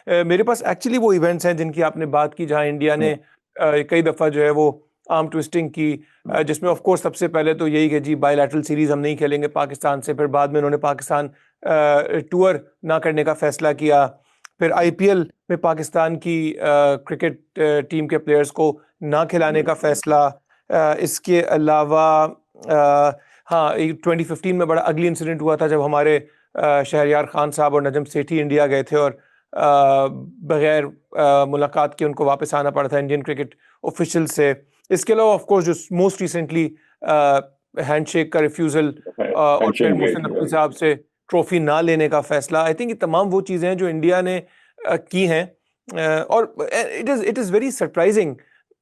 मेरे पास एक्चुअली वो इवेंट्स हैं जिनकी आपने बात की, जहां इंडिया ने कई दफ़ा जो है वो आर्म ट्विस्टिंग की, जिसमें ऑफ कोर्स सबसे पहले तो यही कि जी बायलैटरल सीरीज हम नहीं खेलेंगे पाकिस्तान से, फिर बाद में उन्होंने पाकिस्तान टूर ना करने का फैसला किया, फिर आईपीएल में पाकिस्तान की क्रिकेट टीम के प्लेयर्स को ना खिलाने का फैसला। इसके अलावा हाँ, 2015 में बड़ा अगली इंसिडेंट हुआ था जब हमारे शहरयार खान साहब और नजम सेठी इंडिया गए थे और बगैर मुलाकात के उनको वापस आना पड़ा था इंडियन क्रिकेट ऑफिशियल से। इसके अलावा ऑफ कोर्स जो मोस्ट रिसेंटली हैंडशेक का रिफ्यूजल और फिर मोहसिन नकवी साहब से ट्रॉफी ना लेने का फैसला, आई थिंक ये तमाम वो चीज़ें हैं जो इंडिया ने की हैं। और इट इज़ वेरी सरप्राइजिंग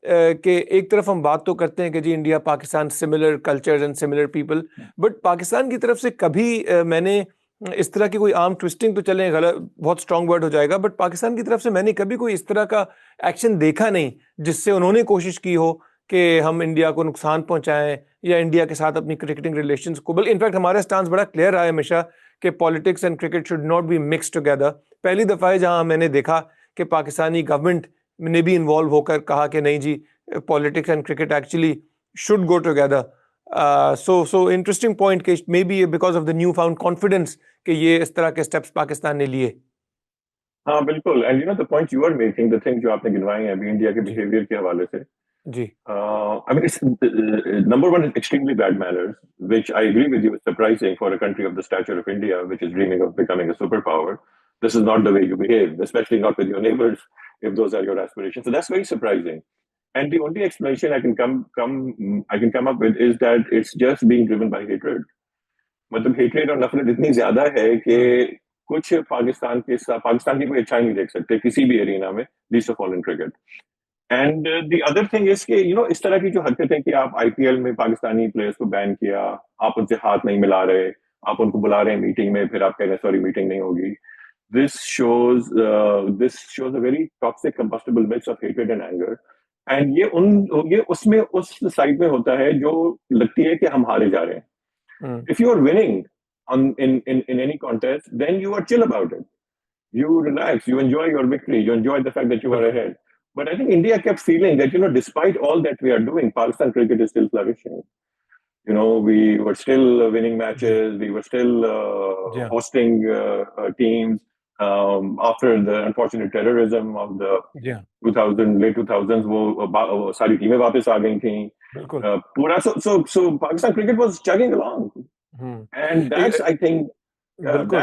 कि एक तरफ हम बात तो करते हैं कि जी India Pakistan similar cultures and similar people, but Pakistan की तरफ से कभी मैंने इस तरह की कोई आर्म ट्विस्टिंग तो चले गलत, बहुत स्ट्रॉन्ग वर्ड हो जाएगा, बट पाकिस्तान की तरफ से मैंने कभी कोई इस तरह का एक्शन देखा नहीं जिससे उन्होंने कोशिश की हो कि हम इंडिया को नुकसान पहुंचाएं या इंडिया के साथ अपनी क्रिकेटिंग रिलेशंस को। बल्कि इनफैक्ट हमारा स्टांस बड़ा क्लियर रहा है हमेशा कि politics and cricket should not be mix together. पहली दफ़ा है जहां मैंने देखा कि पाकिस्तानी गवर्नमेंट ने भी इन्वॉल्व होकर कहा कि नहीं जी, politics and cricket actually should go together. So interesting point कि maybe because of the new found confidence कि ये इस तरह के स्टेप्स पाकिस्तान ने लिए। हाँ बिल्कुल, and you know the point you are making, the thing जो आपने गिनवाई है अभी इंडिया के बिहेवियर के हवाले से, जी I mean, it's number one is extremely bad manners, which I agree with you is surprising for a country of the stature of India, which is dreaming of becoming a superpower. This is not the way you behave, especially not with your neighbors, if those are your aspirations. So that's very surprising. And the only explanation I can come up with is that it's just being driven by hatred. मतलब hatred और नफरत इतनी ज्यादा है कि कुछ पाकिस्तान की कोई अच्छाई नहीं देख सकते किसी भी एरिना में, least of all in cricket. And the other thing is कि यू नो इस तरह की जो हरकतें कि आप आईपीएल में पाकिस्तानी प्लेयर्स को बैन किया, आप उनसे हाथ नहीं मिला रहे, आप उनको बुला रहे हैं मीटिंग में, फिर आप कह रहे हैं सॉरी मीटिंग नहीं होगी। This shows a very toxic combustible mix of hatred and anger. And ये उसमें उस साइड में होता है जो लगती है कि हम हारे जा रहे हैं। If you are winning in any contest, then you are chill about it. You relax, you enjoy your victory, you enjoy the fact that you are ahead. But I think India kept feeling that, you know, despite all that we are doing, Pakistan cricket is still flourishing. You know, we were still winning matches, we were still hosting teams after the unfortunate terrorism of the 2000, late 2000s. वो सारी टीमें वापस आ गई थी पूरा, so Pakistan cricket was chugging along, and that's I think that